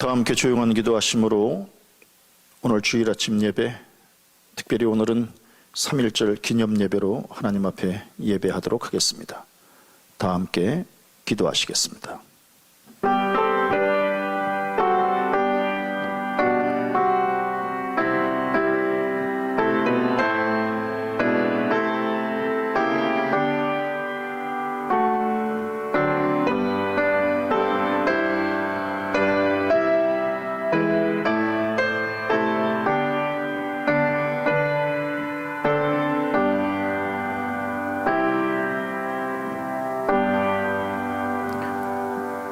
다 함께 조용한 기도하심으로 오늘 주일 아침 예배, 특별히 오늘은 3.1절 기념 예배로 하나님 앞에 예배하도록 하겠습니다. 다 함께 기도하시겠습니다.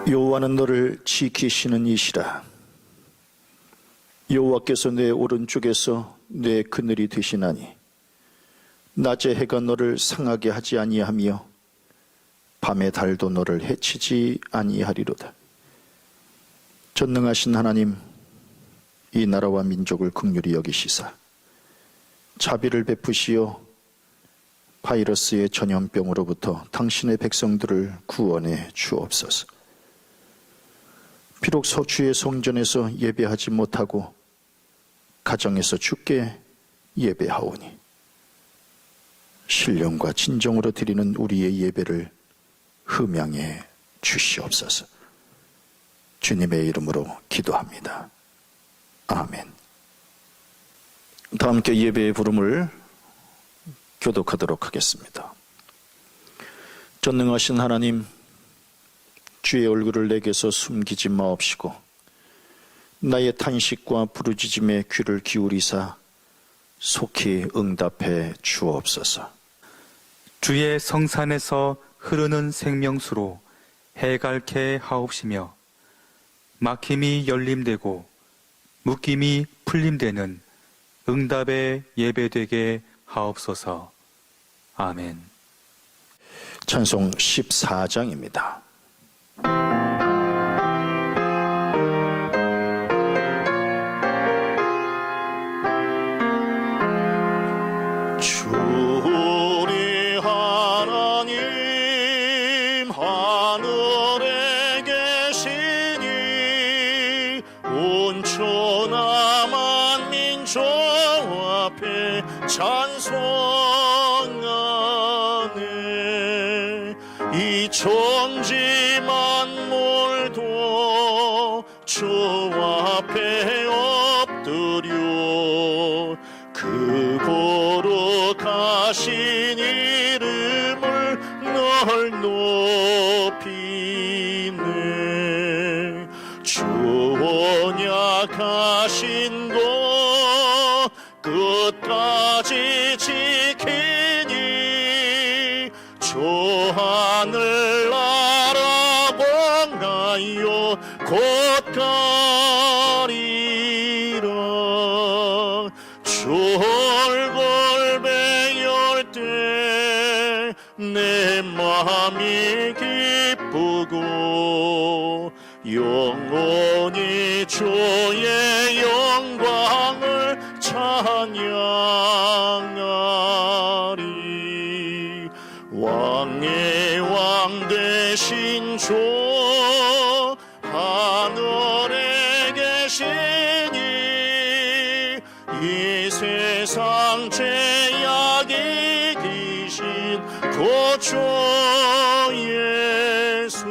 여호와는 너를 지키시는 이시라. 여호와께서 내 오른쪽에서 내 그늘이 되시나니 낮에 해가 너를 상하게 하지 아니하며 밤의 달도 너를 해치지 아니하리로다. 전능하신 하나님, 이 나라와 민족을 긍휼히 여기시사 자비를 베푸시어 바이러스의 전염병으로부터 당신의 백성들을 구원해 주옵소서. 비록 주의 성전에서 예배하지 못하고 가정에서 주께 예배하오니 신령과 진정으로 드리는 우리의 예배를 흠양해 주시옵소서. 주님의 이름으로 기도합니다. 아멘. 다 함께 예배의 부름을 교독하도록 하겠습니다. 전능하신 하나님, 주의 얼굴을 내게서 숨기지 마옵시고 나의 탄식과 부르짖음에 귀를 기울이사 속히 응답해 주옵소서. 주의 성산에서 흐르는 생명수로 해갈케 하옵시며 막힘이 열림되고 묶임이 풀림되는 응답의 예배되게 하옵소서. 아멘. 찬송 14장입니다. 우리 하나님 하늘에 계시니 온천하 만민족 앞에 찬송하네. 이 천지 만물도 주 앞에 엎드려 그 거룩하신 이름을 널 높이네. 주 언약하신 것 끝까지 지키니 주 하늘 나라 광하여 곧 가리라. 주 얼굴 배울 때 내 마음이 기쁘고 영원히 주의 영광을 찬양하리. 왕의 왕 되신 주 하늘에 계시니 이 세상 죄악이 이기신 구주 예수.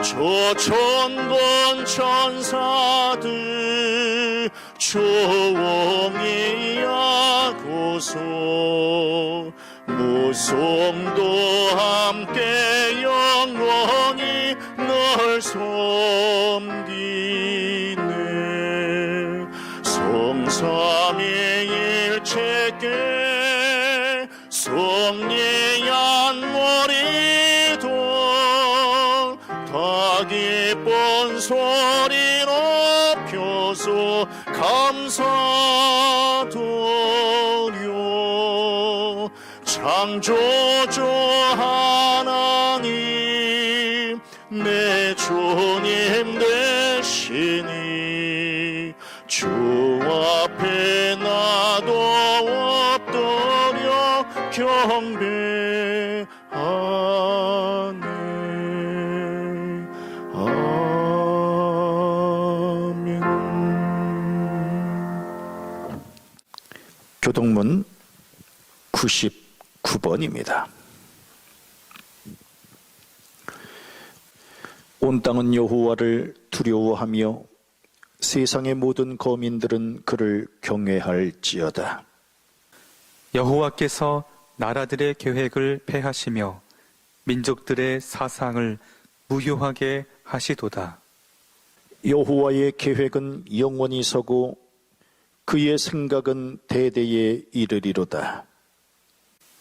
저 천군 천사들 조용히 하고서 무송도 함께 영원히 널 섬기네. 성삼위일체께 성리한 머리도 다 기쁜 소리 높여서 감사드려. 창조주 하나님 내 주님 되시니 주 앞에 나도 엎드려 경배하네. 아멘. 교동문 99번입니다. 온 땅은 여호와를 두려워하며 세상의 모든 거민들은 그를 경외할지어다. 여호와께서 나라들의 계획을 폐하시며 민족들의 사상을 무효하게 하시도다. 여호와의 계획은 영원히 서고 그의 생각은 대대에 이르리로다.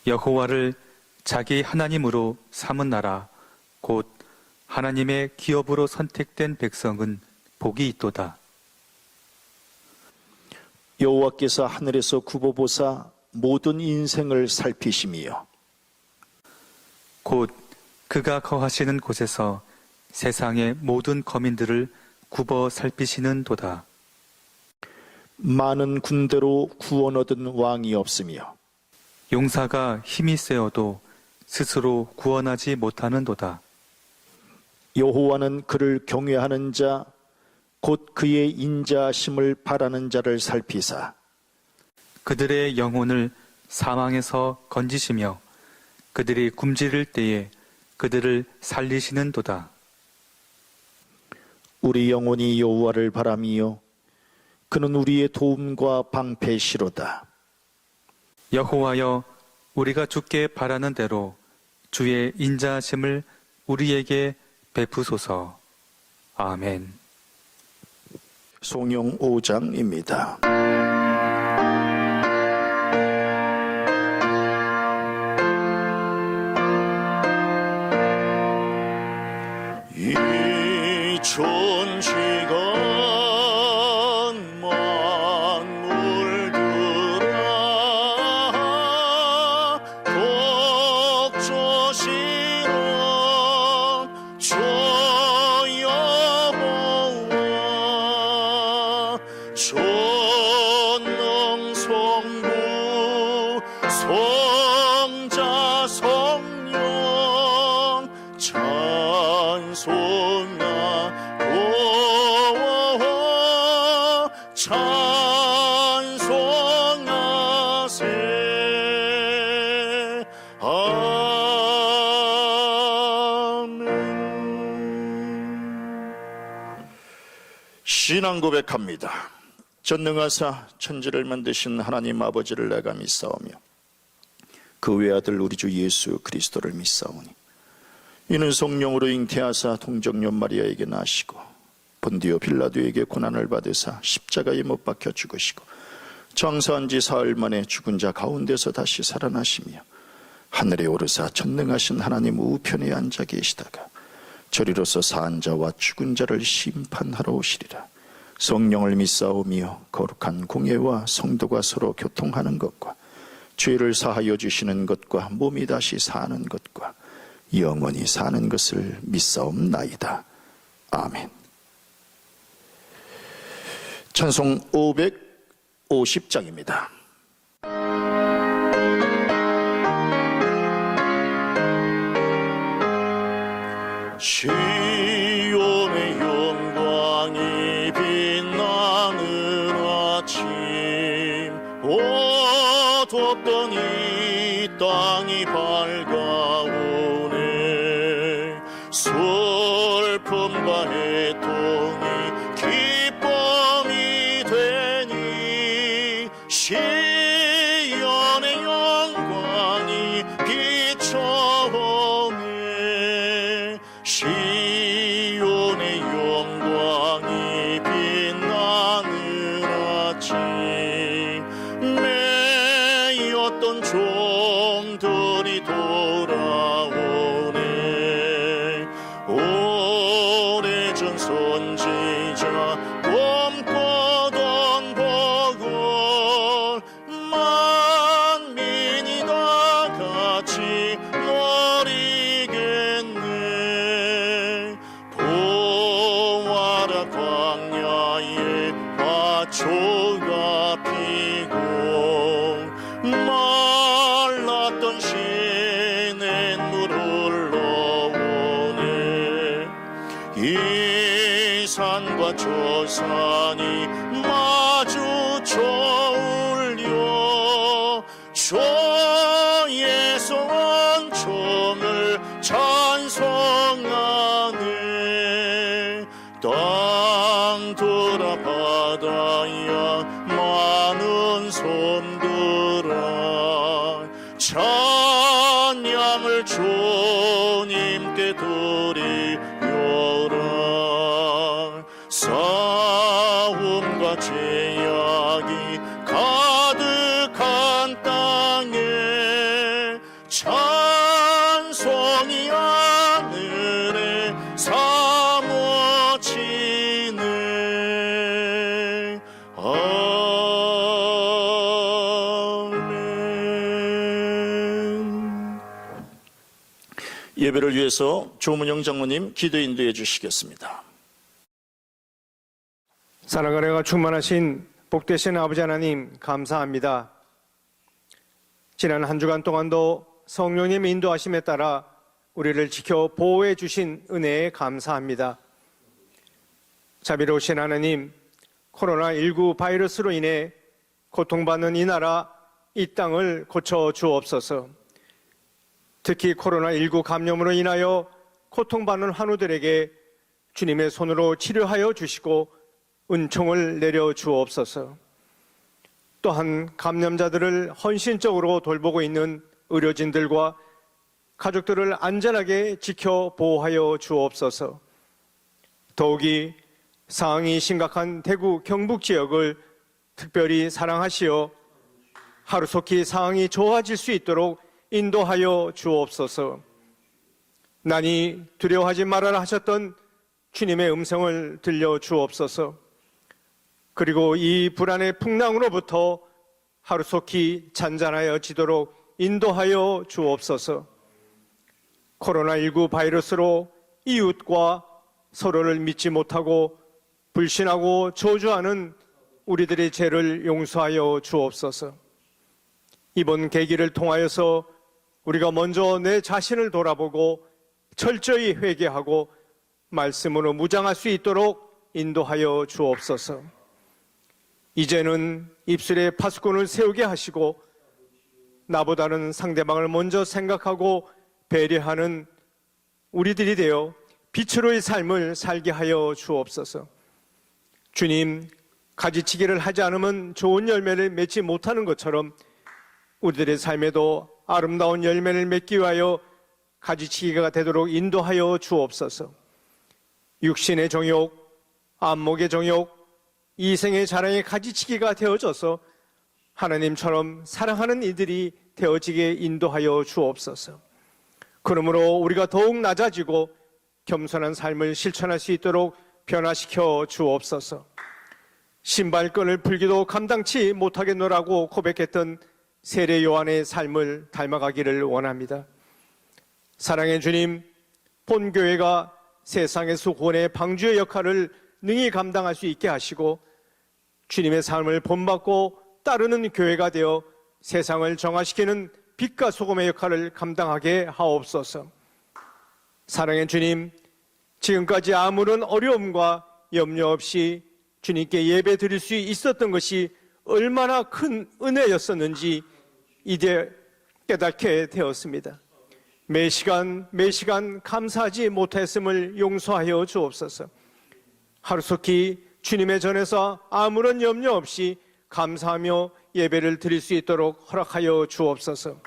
여호와를 자기 하나님으로 삼은 나라 곧 하나님의 기업으로 선택된 백성은 복이 있도다. 여호와께서 하늘에서 굽어보사 모든 인생을 살피시며 곧 그가 거하시는 곳에서 세상의 모든 거민들을 굽어 살피시는 도다. 많은 군대로 구원 얻은 왕이 없으며 용사가 힘이 세어도 스스로 구원하지 못하는 도다. 여호와는 그를 경외하는 자 곧 그의 인자하심을 바라는 자를 살피사 그들의 영혼을 사망에서 건지시며 그들이 굶주릴 때에 그들을 살리시는 도다. 우리 영혼이 여호와를 바라며 그는 우리의 도움과 방패시로다. 여호와여, 우리가 주께 바라는 대로 주의 인자하심을 우리에게 베푸소서. 아멘. 송영 5장입니다. 이 천지가 만물들아 독조시는 주 여호와 전능성부 성자 성령 찬송하세. 아멘. 신앙 고백합니다. 전능하사 천지를 만드신 하나님 아버지를 내가 믿사오며 그 외아들 우리 주 예수 그리스도를 믿사오니 이는 성령으로 잉태하사 동정녀 마리아에게 나시고 본디오 빌라도에게 고난을 받으사 십자가에 못 박혀 죽으시고 장사한 지 사흘 만에 죽은 자 가운데서 다시 살아나시며 하늘에 오르사 전능하신 하나님 우편에 앉아 계시다가 저리로서 사한 자와 죽은 자를 심판하러 오시리라. 성령을 믿사오며 거룩한 공예와 성도가 서로 교통하는 것과 죄를 사하여 주시는 것과 몸이 다시 사는 것과 영원히 사는 것을 믿사옵나이다. 아멘. 찬송 550장입니다. 시온의 영광이 빛나는 아침 어두웠던 이 땅이 밝아오네. 슬픔과 애통이 기쁨이 되니 시온의 영광이 비춰오네. 시온의 영광이 빛나는 아침 매였던 종들이 돌아오네. 오래전 선지자 꿈꾸던 복을 만민이 다 같이 누리겠네. 보아라 광야에 화초가 피고 말랐던 시냇물을 흘러오네. 이 산과 저 산이 마주쳐 울려 땅 돌아 바다야 많은 손들아 찬양을 주님께 드리려라. 싸움과 제약이 가득한 땅에 찬송이 하늘에 사무치네. 아멘. 예배를 위해서 조문영 장로님 기도 인도해 주시겠습니다. 사랑과 은혜가 충만하신 복되신 아버지 하나님 감사합니다. 지난 한 주간 동안도 성령님의 인도하심에 따라 우리를 지켜 보호해 주신 은혜에 감사합니다. 자비로우신 하나님, 코로나19 바이러스로 인해 고통받는 이 나라, 이 땅을 고쳐 주옵소서. 특히 코로나19 감염으로 인하여 고통받는 환우들에게 주님의 손으로 치료하여 주시고 은총을 내려 주옵소서. 또한 감염자들을 헌신적으로 돌보고 있는 의료진들과 가족들을 안전하게 지켜 보호하여 주옵소서. 더욱이 상황이 심각한 대구 경북 지역을 특별히 사랑하시어 하루속히 상황이 좋아질 수 있도록 인도하여 주옵소서. 나니 두려워하지 말아라 하셨던 주님의 음성을 들려 주옵소서. 그리고 이 불안의 풍랑으로부터 하루속히 잔잔하여지도록 인도하여 주옵소서. 코로나19 바이러스로 이웃과 서로를 믿지 못하고 불신하고 저주하는 우리들의 죄를 용서하여 주옵소서. 이번 계기를 통하여서 우리가 먼저 내 자신을 돌아보고 철저히 회개하고 말씀으로 무장할 수 있도록 인도하여 주옵소서. 이제는 입술에 파수꾼을 세우게 하시고 나보다는 상대방을 먼저 생각하고 배려하는 우리들이 되어 빛으로의 삶을 살게 하여 주옵소서. 주님, 가지치기를 하지 않으면 좋은 열매를 맺지 못하는 것처럼 우리들의 삶에도 아름다운 열매를 맺기 위하여 가지치기가 되도록 인도하여 주옵소서. 육신의 정욕, 안목의 정욕, 이생의 자랑의 가지치기가 되어져서 하나님처럼 사랑하는 이들이 되어지게 인도하여 주옵소서. 그러므로 우리가 더욱 낮아지고 겸손한 삶을 실천할 수 있도록 변화시켜 주옵소서. 신발끈을 풀기도 감당치 못하겠노라고 고백했던 세례 요한의 삶을 닮아가기를 원합니다. 사랑의 주님, 본교회가 세상에서 구원의 방주의 역할을 능히 감당할 수 있게 하시고 주님의 삶을 본받고 따르는 교회가 되어 세상을 정화시키는 빛과 소금의 역할을 감당하게 하옵소서. 사랑의 주님, 지금까지 아무런 어려움과 염려 없이 주님께 예배 드릴 수 있었던 것이 얼마나 큰 은혜였었는지 이제 깨닫게 되었습니다. 매 시간 감사하지 못했음을 용서하여 주옵소서. 하루속히 주님의 전에서 아무런 염려 없이 감사하며 예배를 드릴 수 있도록 허락하여 주옵소서.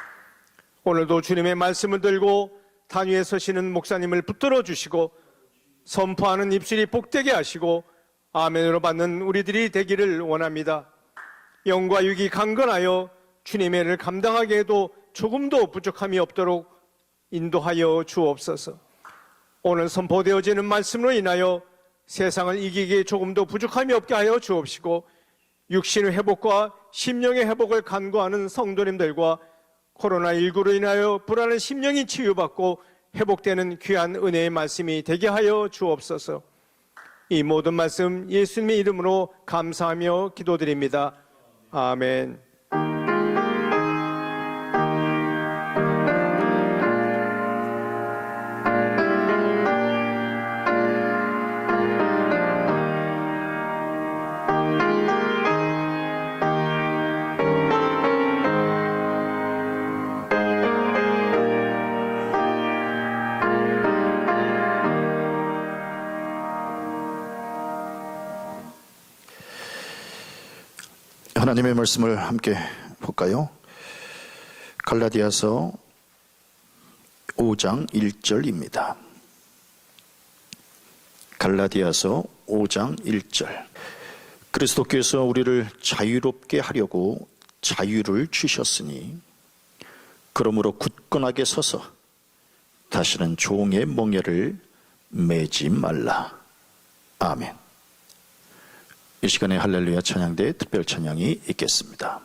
오늘도 주님의 말씀을 들고 단위에 서시는 목사님을 붙들어 주시고 선포하는 입술이 복되게 하시고 아멘으로 받는 우리들이 되기를 원합니다. 영과 육이 강건하여 주님의 일을 감당하게 해도 조금도 부족함이 없도록 인도하여 주옵소서. 오늘 선포되어지는 말씀으로 인하여 세상을 이기기에 조금도 부족함이 없게 하여 주옵시고 육신의 회복과 심령의 회복을 간구하는 성도님들과 코로나19로 인하여 불안한 심령이 치유받고 회복되는 귀한 은혜의 말씀이 되게 하여 주옵소서. 이 모든 말씀 예수님의 이름으로 감사하며 기도드립니다. 아멘. 하나님의 말씀을 함께 볼까요? 갈라디아서 5장 1절입니다. 갈라디아서 5장 1절. 그리스도께서 우리를 자유롭게 하려고 자유를 주셨으니 그러므로 굳건하게 서서 다시는 종의 멍에를 매지 말라. 아멘. 이 시간에 할렐루야 찬양대 특별 찬양이 있겠습니다.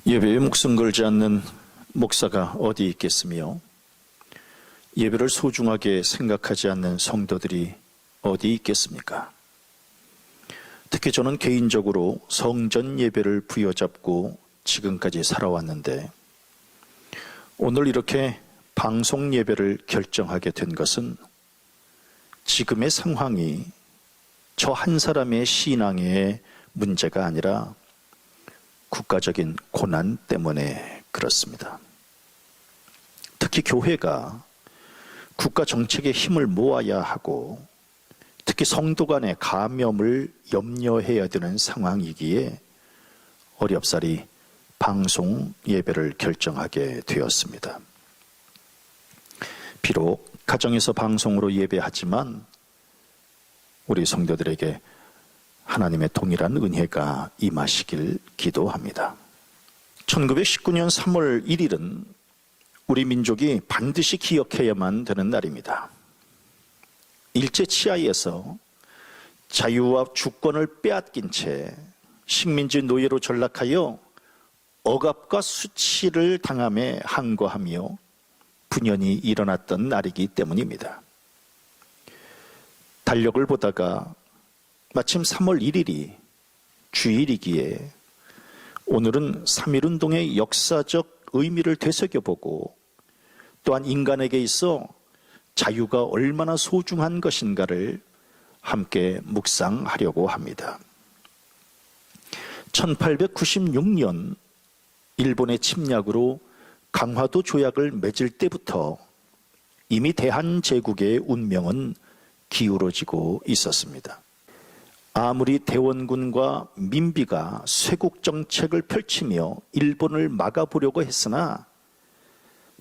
예배에 목숨 걸지 않는 목사가 어디 있겠으며 예배를 소중하게 생각하지 않는 성도들이 어디 있겠습니까? 특히 저는 개인적으로 성전 예배를 부여잡고 지금까지 살아왔는데 오늘 이렇게 방송 예배를 결정하게 된 것은 지금의 상황이 저 한 사람의 신앙의 문제가 아니라 국가적인 고난 때문에 그렇습니다. 특히 교회가 국가 정책에 힘을 모아야 하고 특히 성도 간의 감염을 염려해야 되는 상황이기에 어렵사리 방송 예배를 결정하게 되었습니다. 비록 가정에서 방송으로 예배하지만 우리 성도들에게 하나님의 동일한 은혜가 임하시길 기도합니다. 1919년 3월 1일은 우리 민족이 반드시 기억해야만 되는 날입니다. 일제 치하에서 자유와 주권을 빼앗긴 채 식민지 노예로 전락하여 억압과 수치를 당함에 항거하며 분연히 일어났던 날이기 때문입니다. 달력을 보다가 마침 3월 1일이 주일이기에 오늘은 3.1운동의 역사적 의미를 되새겨보고 또한 인간에게 있어 자유가 얼마나 소중한 것인가를 함께 묵상하려고 합니다. 1896년 일본의 침략으로 강화도 조약을 맺을 때부터 이미 대한제국의 운명은 기울어지고 있었습니다. 아무리 대원군과 민비가 쇄국 정책을 펼치며 일본을 막아보려고 했으나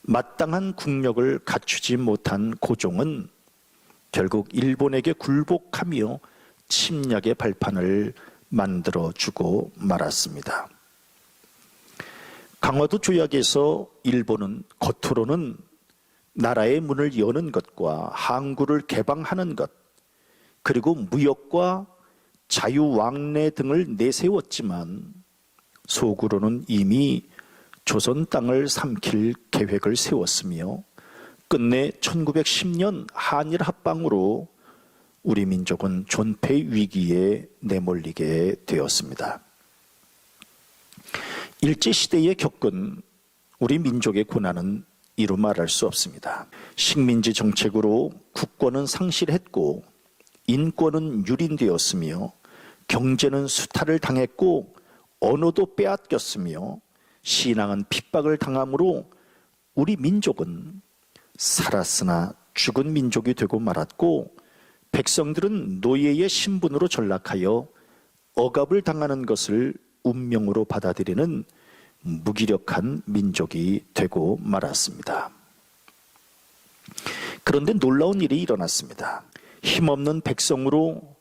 마땅한 국력을 갖추지 못한 고종은 결국 일본에게 굴복하며 침략의 발판을 만들어주고 말았습니다. 강화도 조약에서 일본은 겉으로는 나라의 문을 여는 것과 항구를 개방하는 것, 그리고 무역과 자유왕래 등을 내세웠지만 속으로는 이미 조선 땅을 삼킬 계획을 세웠으며 끝내 1910년 한일 합방으로 우리 민족은 존폐 위기에 내몰리게 되었습니다. 일제시대에 겪은 우리 민족의 고난은 이루 말할 수 없습니다. 식민지 정책으로 국권은 상실했고 인권은 유린되었으며 경제는 수탈을 당했고 언어도 빼앗겼으며 신앙은 핍박을 당함으로 우리 민족은 살았으나 죽은 민족이 되고 말았고 백성들은 노예의 신분으로 전락하여 억압을 당하는 것을 운명으로 받아들이는 무기력한 민족이 되고 말았습니다. 그런데 놀라운 일이 일어났습니다. 힘없는 백성으로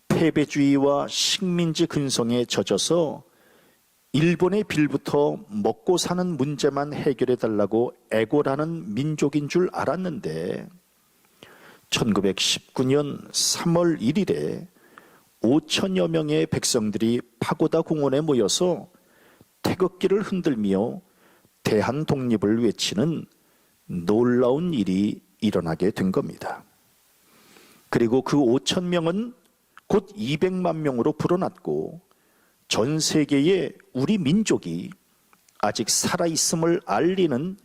패배주의와 식민지 근성에 젖어서 일본의 빌부터 먹고 사는 문제만 해결해 달라고 애고라는 민족인 줄 알았는데 1919년 3월 1일에 5천여 명의 백성들이 파고다 공원에 모여서 태극기를 흔들며 대한 독립을 외치는 놀라운 일이 일어나게 된 겁니다. 그리고 그 5천 명은 곧 200만 명으로 불어났고 전 세계에 우리 민족이 아직 살아있음을 알리는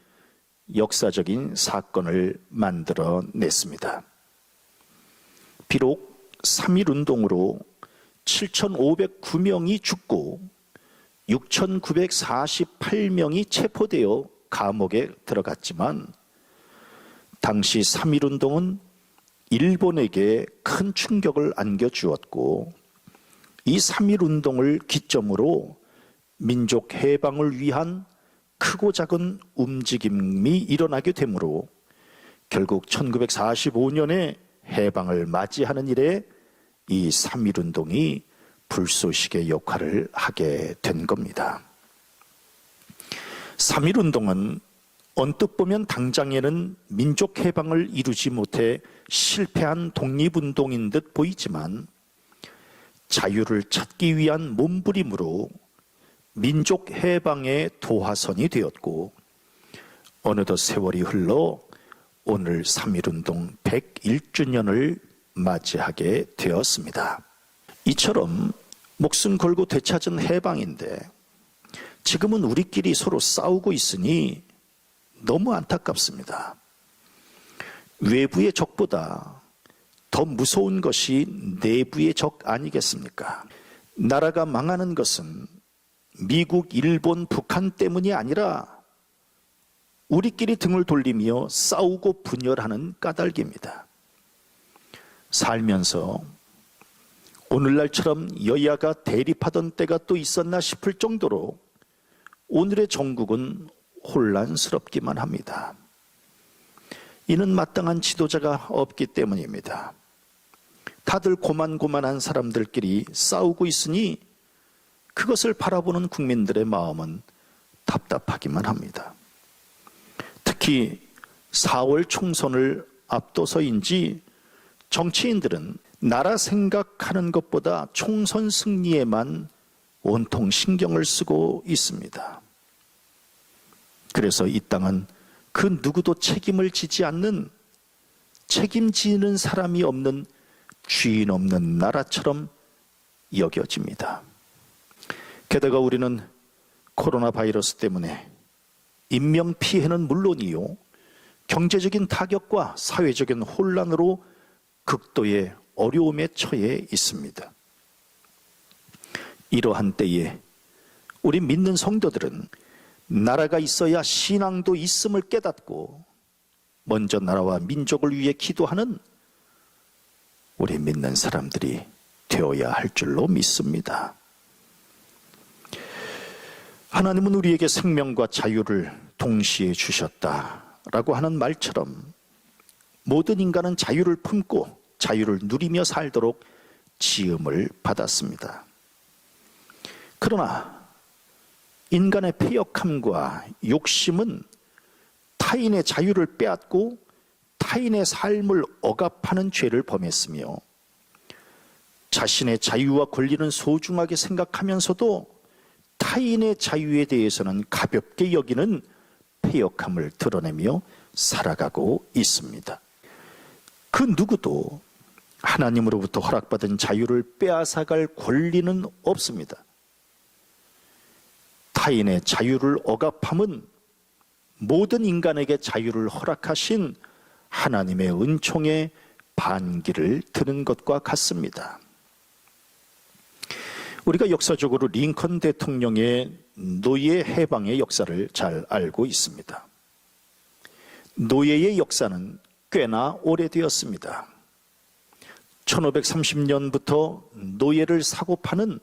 역사적인 사건을 만들어냈습니다. 비록 3.1운동으로 7,509명이 죽고 6,948명이 체포되어 감옥에 들어갔지만 당시 3.1운동은 일본에게 큰 충격을 안겨주었고 이 3.1운동을 기점으로 민족 해방을 위한 크고 작은 움직임이 일어나게 되므로 결국 1945년에 해방을 맞이하는 일에 이 3.1운동이 불쏘시개 역할을 하게 된 겁니다. 3.1운동은 언뜻 보면 당장에는 민족 해방을 이루지 못해 실패한 독립운동인 듯 보이지만 자유를 찾기 위한 몸부림으로 민족 해방의 도화선이 되었고 어느덧 세월이 흘러 오늘 3.1운동 101주년을 맞이하게 되었습니다. 이처럼 목숨 걸고 되찾은 해방인데 지금은 우리끼리 서로 싸우고 있으니 너무 안타깝습니다. 외부의 적보다 더 무서운 것이 내부의 적 아니겠습니까? 나라가 망하는 것은 미국, 일본, 북한 때문이 아니라 우리끼리 등을 돌리며 싸우고 분열하는 까닭입니다. 살면서 오늘날처럼 여야가 대립하던 때가 또 있었나 싶을 정도로 오늘의 정국은 혼란스럽기만 합니다. 이는 마땅한 지도자가 없기 때문입니다. 다들 고만고만한 사람들끼리 싸우고 있으니 그것을 바라보는 국민들의 마음은 답답하기만 합니다. 특히 4월 총선을 앞둬서인지 정치인들은 나라 생각하는 것보다 총선 승리에만 온통 신경을 쓰고 있습니다. 그래서 이 땅은 그 누구도 책임을 지지 않는, 책임지는 사람이 없는 주인 없는 나라처럼 여겨집니다. 게다가 우리는 코로나 바이러스 때문에 인명피해는 물론이요 경제적인 타격과 사회적인 혼란으로 극도의 어려움에 처해 있습니다. 이러한 때에 우리 믿는 성도들은 나라가 있어야 신앙도 있음을 깨닫고 먼저 나라와 민족을 위해 기도하는 우리 믿는 사람들이 되어야 할 줄로 믿습니다. 하나님은 우리에게 생명과 자유를 동시에 주셨다라고 하는 말처럼 모든 인간은 자유를 품고 자유를 누리며 살도록 지음을 받았습니다. 그러나 인간의 패역함과 욕심은 타인의 자유를 빼앗고 타인의 삶을 억압하는 죄를 범했으며 자신의 자유와 권리는 소중하게 생각하면서도 타인의 자유에 대해서는 가볍게 여기는 패역함을 드러내며 살아가고 있습니다. 그 누구도 하나님으로부터 허락받은 자유를 빼앗아갈 권리는 없습니다. 타인의 자유를 억압함은 모든 인간에게 자유를 허락하신 하나님의 은총에 반기를 드는 것과 같습니다. 우리가 역사적으로 링컨 대통령의 노예 해방의 역사를 잘 알고 있습니다. 노예의 역사는 꽤나 오래되었습니다. 1530년부터 노예를 사고 파는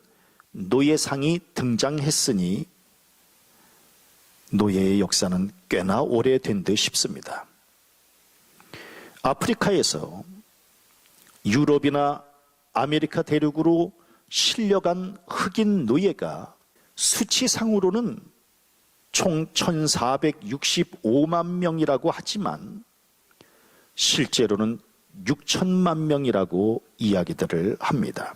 노예상이 등장했으니 노예의 역사는 꽤나 오래된 듯 싶습니다. 아프리카에서 유럽이나 아메리카 대륙으로 실려간 흑인 노예가 수치상으로는 총 1465만 명이라고 하지만 실제로는 6천만 명이라고 이야기들을 합니다.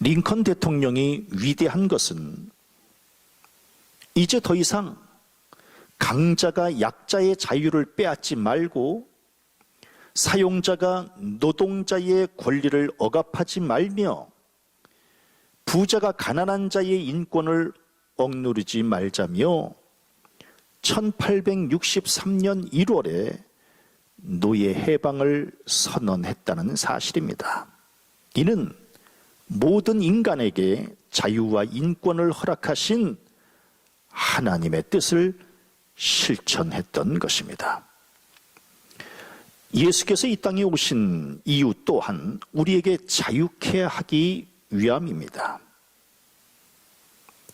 링컨 대통령이 위대한 것은 이제 더 이상 강자가 약자의 자유를 빼앗지 말고 사용자가 노동자의 권리를 억압하지 말며 부자가 가난한 자의 인권을 억누르지 말자며 1863년 1월에 노예 해방을 선언했다는 사실입니다. 이는 모든 인간에게 자유와 인권을 허락하신 하나님의 뜻을 실천했던 것입니다. 예수께서 이 땅에 오신 이유 또한 우리에게 자유케 하기 위함입니다.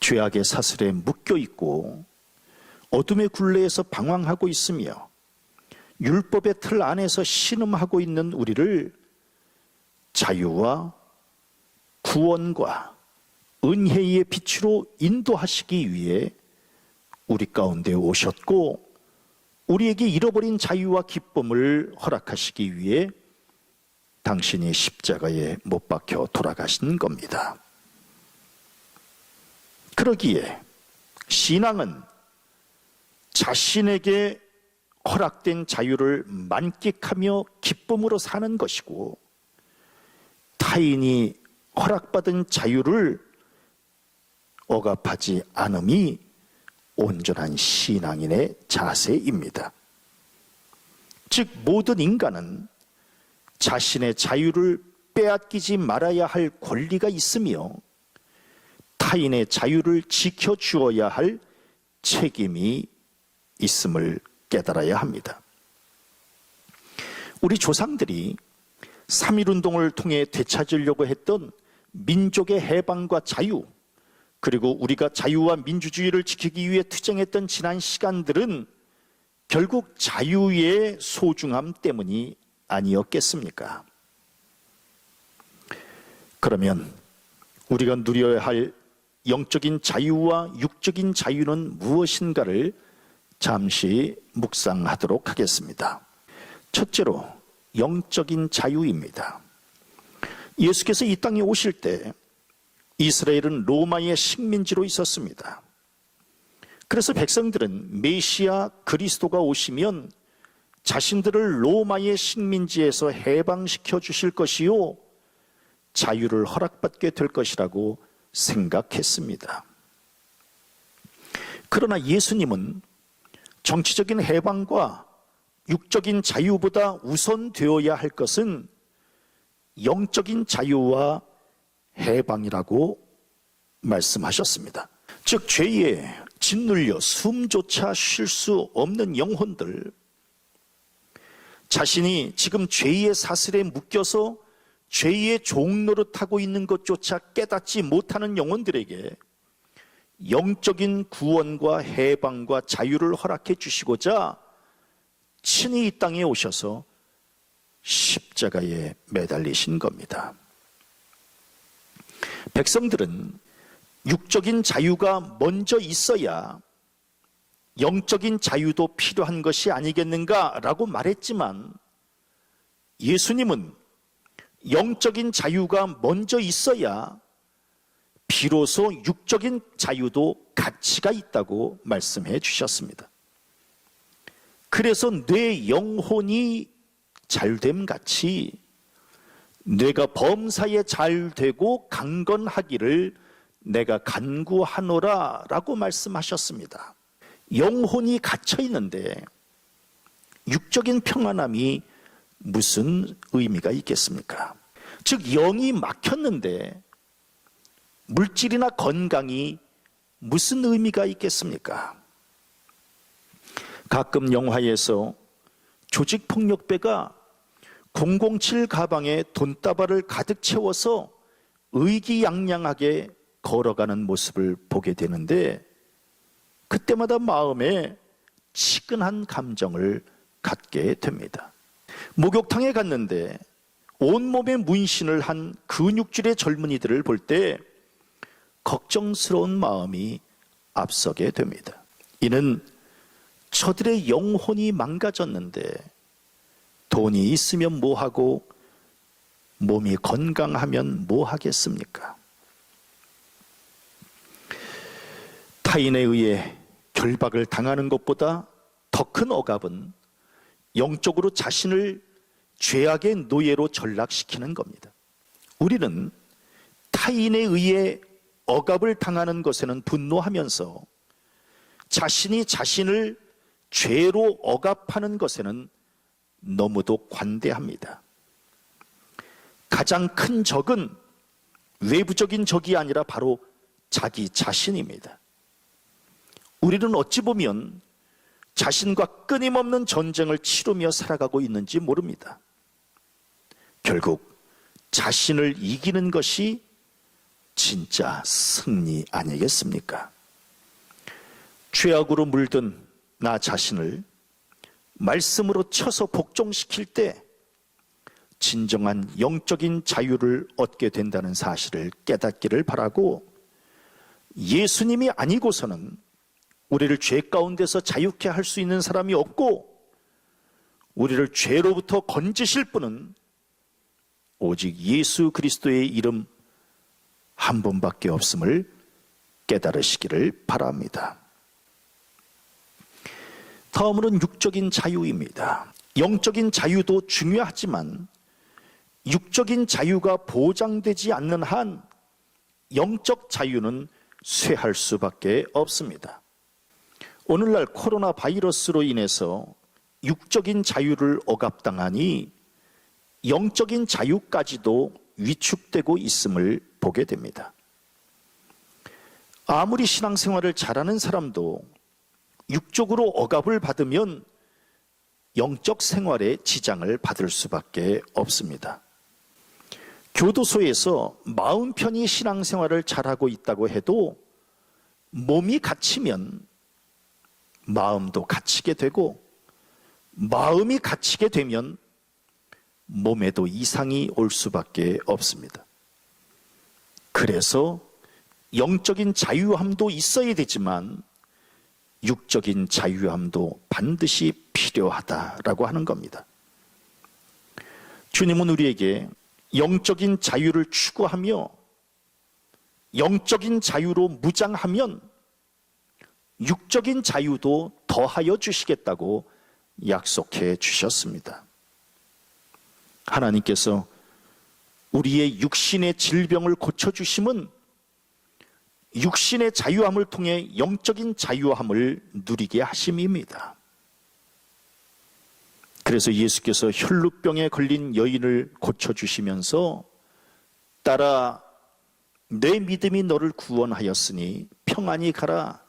죄악의 사슬에 묶여 있고 어둠의 굴레에서 방황하고 있으며 율법의 틀 안에서 신음하고 있는 우리를 자유와 구원과 은혜의 빛으로 인도하시기 위해 우리 가운데 오셨고 우리에게 잃어버린 자유와 기쁨을 허락하시기 위해 당신이 십자가에 못 박혀 돌아가신 겁니다. 그러기에 신앙은 자신에게 허락된 자유를 만끽하며 기쁨으로 사는 것이고 타인이 허락받은 자유를 억압하지 않음이 온전한 신앙인의 자세입니다. 즉 모든 인간은 자신의 자유를 빼앗기지 말아야 할 권리가 있으며 타인의 자유를 지켜주어야 할 책임이 있음을 깨달아야 합니다. 우리 조상들이 3.1운동을 통해 되찾으려고 했던 민족의 해방과 자유, 그리고 우리가 자유와 민주주의를 지키기 위해 투쟁했던 지난 시간들은 결국 자유의 소중함 때문이 아니었겠습니까? 그러면 우리가 누려야 할 영적인 자유와 육적인 자유는 무엇인가를 잠시 묵상하도록 하겠습니다. 첫째로 영적인 자유입니다. 예수께서 이 땅에 오실 때 이스라엘은 로마의 식민지로 있었습니다. 그래서 백성들은 메시아 그리스도가 오시면 자신들을 로마의 식민지에서 해방시켜 주실 것이요 자유를 허락받게 될 것이라고 생각했습니다. 그러나 예수님은 정치적인 해방과 육적인 자유보다 우선되어야 할 것은 영적인 자유와 해방이라고 말씀하셨습니다. 즉 죄에 짓눌려 숨조차 쉴 수 없는 영혼들, 자신이 지금 죄의 사슬에 묶여서 죄의 종노릇하고 있는 것조차 깨닫지 못하는 영혼들에게 영적인 구원과 해방과 자유를 허락해 주시고자 친히 이 땅에 오셔서 십자가에 매달리신 겁니다. 백성들은 육적인 자유가 먼저 있어야 영적인 자유도 필요한 것이 아니겠는가라고 말했지만, 예수님은 영적인 자유가 먼저 있어야 비로소 육적인 자유도 가치가 있다고 말씀해 주셨습니다. 그래서 내 영혼이 잘됨 같이 뇌가 범사에 잘되고 강건하기를 내가 간구하노라 라고 말씀하셨습니다. 영혼이 갇혀 있는데 육적인 평안함이 무슨 의미가 있겠습니까? 즉 영이 막혔는데 물질이나 건강이 무슨 의미가 있겠습니까? 가끔 영화에서 조직폭력배가 007 가방에 돈다발을 가득 채워서 의기양양하게 걸어가는 모습을 보게 되는데, 그때마다 마음에 치근한 감정을 갖게 됩니다. 목욕탕에 갔는데 온몸에 문신을 한 근육질의 젊은이들을 볼 때 걱정스러운 마음이 앞서게 됩니다. 이는 저들의 영혼이 망가졌는데 돈이 있으면 뭐하고 몸이 건강하면 뭐하겠습니까? 타인에 의해 결박을 당하는 것보다 더 큰 억압은 영적으로 자신을 죄악의 노예로 전락시키는 겁니다. 우리는 타인에 의해 억압을 당하는 것에는 분노하면서 자신이 자신을 죄로 억압하는 것에는 너무도 관대합니다. 가장 큰 적은 외부적인 적이 아니라 바로 자기 자신입니다. 우리는 어찌 보면 자신과 끊임없는 전쟁을 치르며 살아가고 있는지 모릅니다. 결국 자신을 이기는 것이 진짜 승리 아니겠습니까? 죄악으로 물든 나 자신을 말씀으로 쳐서 복종시킬 때 진정한 영적인 자유를 얻게 된다는 사실을 깨닫기를 바라고, 예수님이 아니고서는 우리를 죄 가운데서 자유케 할 수 있는 사람이 없고, 우리를 죄로부터 건지실 분은 오직 예수 그리스도의 이름 한 분밖에 없음을 깨달으시기를 바랍니다. 다음으로는 육적인 자유입니다. 영적인 자유도 중요하지만 육적인 자유가 보장되지 않는 한 영적 자유는 쇠할 수밖에 없습니다. 오늘날 코로나 바이러스로 인해서 육적인 자유를 억압당하니 영적인 자유까지도 위축되고 있음을 보게 됩니다. 아무리 신앙생활을 잘하는 사람도 육적으로 억압을 받으면 영적 생활에 지장을 받을 수밖에 없습니다. 교도소에서 마음 편히 신앙생활을 잘하고 있다고 해도 몸이 갇히면 마음도 갇히게 되고, 마음이 갇히게 되면 몸에도 이상이 올 수밖에 없습니다. 그래서 영적인 자유함도 있어야 되지만 육적인 자유함도 반드시 필요하다라고 하는 겁니다. 주님은 우리에게 영적인 자유를 추구하며 영적인 자유로 무장하면 육적인 자유도 더하여 주시겠다고 약속해 주셨습니다. 하나님께서 우리의 육신의 질병을 고쳐주심은 육신의 자유함을 통해 영적인 자유함을 누리게 하심입니다. 그래서 예수께서 혈루병에 걸린 여인을 고쳐주시면서 딸아, 내 믿음이 너를 구원하였으니 평안히 가라.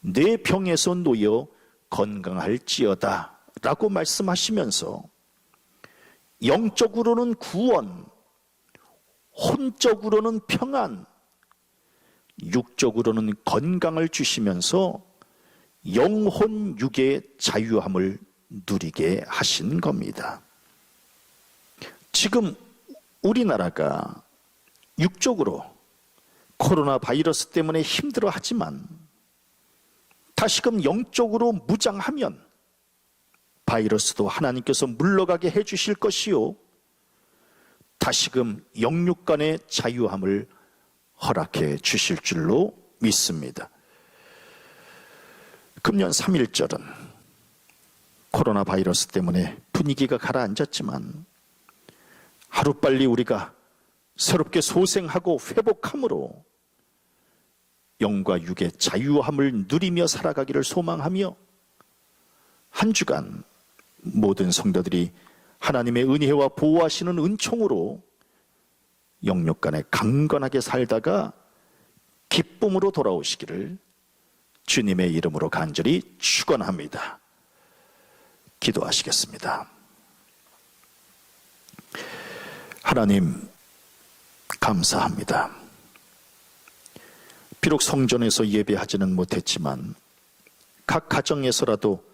내 병에서 놓여 건강할지어다 라고 말씀하시면서 영적으로는 구원, 혼적으로는 평안, 육적으로는 건강을 주시면서 영혼 육의 자유함을 누리게 하신 겁니다. 지금 우리나라가 육적으로 코로나 바이러스 때문에 힘들어 하지만 다시금 영적으로 무장하면 바이러스도 하나님께서 물러가게 해주실 것이요, 다시금 영육 간의 자유함을 허락해 주실 줄로 믿습니다. 금년 3.1절은 코로나 바이러스 때문에 분위기가 가라앉았지만 하루빨리 우리가 새롭게 소생하고 회복함으로 영과 육의 자유함을 누리며 살아가기를 소망하며 한 주간 모든 성도들이 하나님의 은혜와 보호하시는 은총으로 영육 간에 강건하게 살다가 기쁨으로 돌아오시기를 주님의 이름으로 간절히 축원합니다. 기도하시겠습니다. 하나님, 감사합니다. 비록 성전에서 예배하지는 못했지만 각 가정에서라도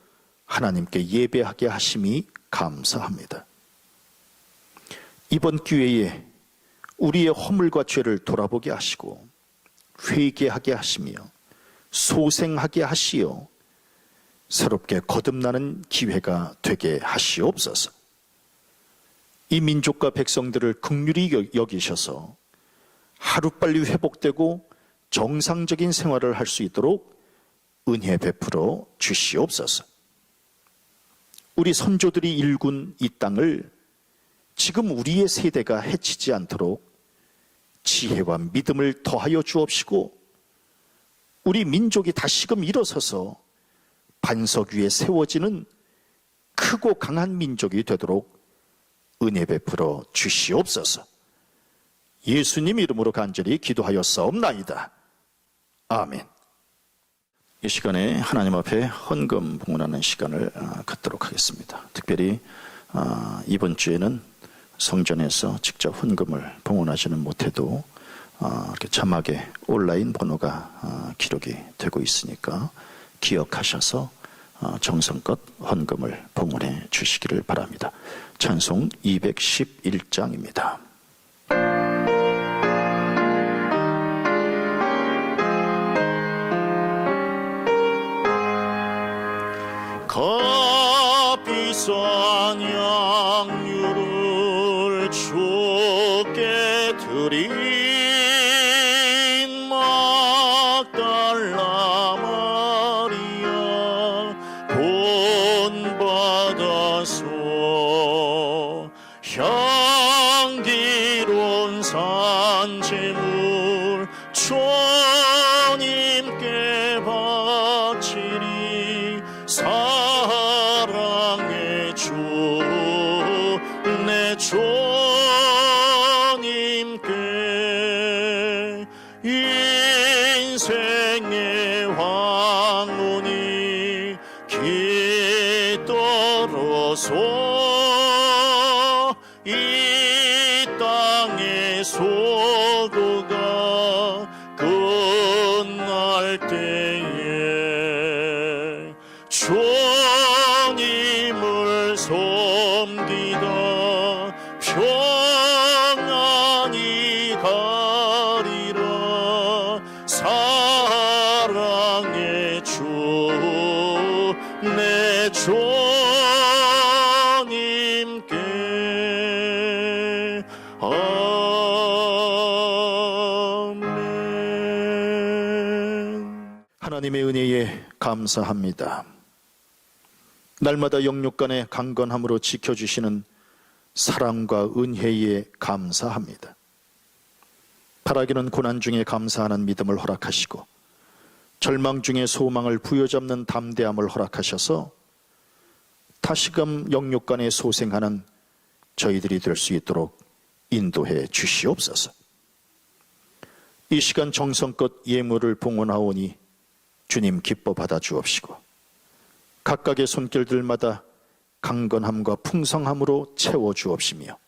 하나님께 예배하게 하심이 감사합니다. 이번 기회에 우리의 허물과 죄를 돌아보게 하시고 회개하게 하시며 소생하게 하시어 새롭게 거듭나는 기회가 되게 하시옵소서. 이 민족과 백성들을 긍휼히 여기셔서 하루빨리 회복되고 정상적인 생활을 할 수 있도록 은혜 베풀어 주시옵소서. 우리 선조들이 일군 이 땅을 지금 우리의 세대가 해치지 않도록 지혜와 믿음을 더하여 주옵시고 우리 민족이 다시금 일어서서 반석 위에 세워지는 크고 강한 민족이 되도록 은혜 베풀어 주시옵소서. 예수님 이름으로 간절히 기도하였사옵나이다. 아멘. 이 시간에 하나님 앞에 헌금 봉헌하는 시간을 갖도록 하겠습니다. 특별히 이번 주에는 성전에서 직접 헌금을 봉헌하지는 못해도 이렇게 자막에 온라인 번호가 기록이 되고 있으니까 기억하셔서 정성껏 헌금을 봉헌해 주시기를 바랍니다. 찬송 211장입니다. 값비싼 양류를 주께 드린 막달라 마리아 본받아서 향기로운 산재물 주님께 바치리. 사랑의 주 내 주님께 인생의 황혼이 깃들어서 이 땅의 소고가 끝날 때에 주님을 섬기다 평안히 가리라. 사랑의 주 내 주님께 아멘. 하나님의 은혜에 감사합니다. 날마다 영육 간의 강건함으로 지켜주시는 사랑과 은혜에 감사합니다. 바라기는 고난 중에 감사하는 믿음을 허락하시고 절망 중에 소망을 부여잡는 담대함을 허락하셔서 다시금 영육간에 소생하는 저희들이 될 수 있도록 인도해 주시옵소서. 이 시간 정성껏 예물을 봉헌하오니 주님 기뻐 받아 주옵시고 각각의 손길들마다 강건함과 풍성함으로 채워 주옵시며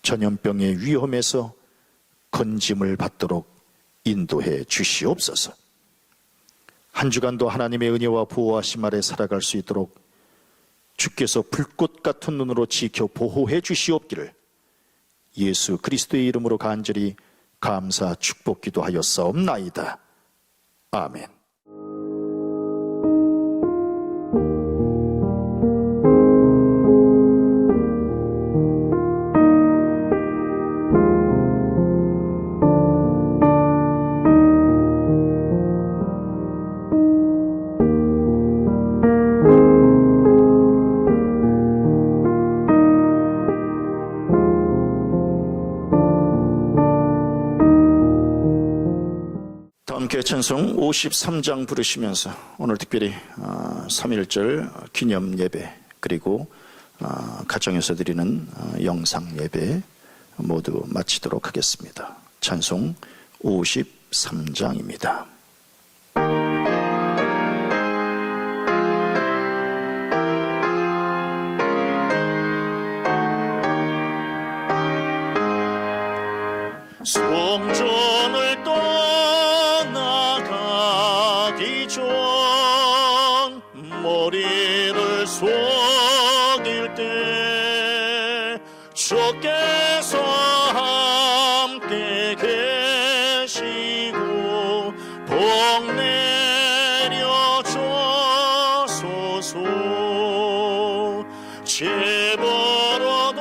전염병의 위험에서 건짐을 받도록 인도해 주시옵소서. 한 주간도 하나님의 은혜와 보호하심 아래 살아갈 수 있도록 주께서 불꽃 같은 눈으로 지켜 보호해 주시옵기를 예수 그리스도의 이름으로 간절히 감사 축복 기도하였사옵나이다. 아멘. 함께 찬송 53장 부르시면서 오늘 특별히 3.1절 기념 예배 그리고 가정에서 드리는 영상 예배 모두 마치도록 하겠습니다. 찬송 53장입니다. 성전을 떠나가기 전 머리를 숙일 때 주께서 함께 계시고 복 내려 주소서. 집으로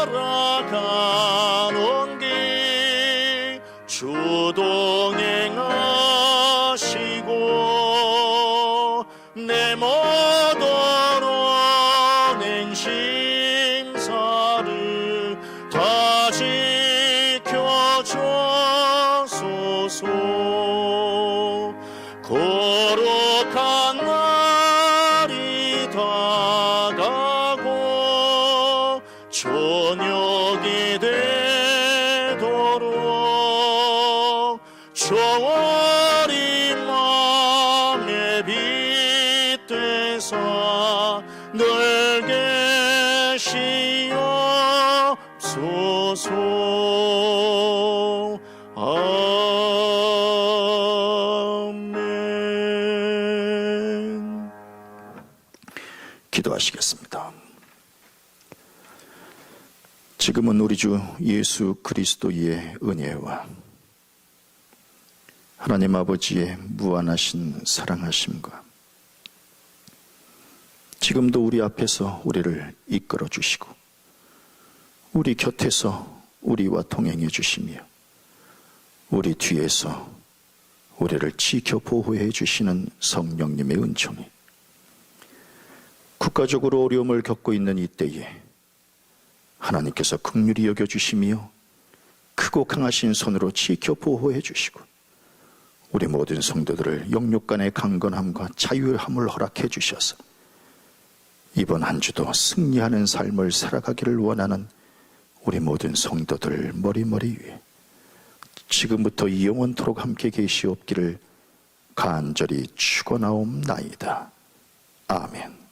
돌아가는 길 주동행하시고 내 모든 행심사를 다 지켜주소서. 거룩한 날이 다가고 저녁이 되도록 저월이 맘에 빗대사 늘 계시옵소서. 아멘. 기도하시겠습니다. 지금은 우리 주 예수 그리스도의 은혜와 하나님 아버지의 무한하신 사랑하심과 지금도 우리 앞에서 우리를 이끌어 주시고 우리 곁에서 우리와 동행해 주시며 우리 뒤에서 우리를 지켜 보호해 주시는 성령님의 은총이 국가적으로 어려움을 겪고 있는 이때에 하나님께서 긍휼히 여겨주시며 크고 강하신 손으로 지켜 보호해 주시고 우리 모든 성도들을 영육간의 강건함과 자유함을 허락해 주셔서 이번 한 주도 승리하는 삶을 살아가기를 원하는 우리 모든 성도들 머리머리 위에 지금부터 영원토록 함께 계시옵기를 간절히 축원하옵나이다. 아멘.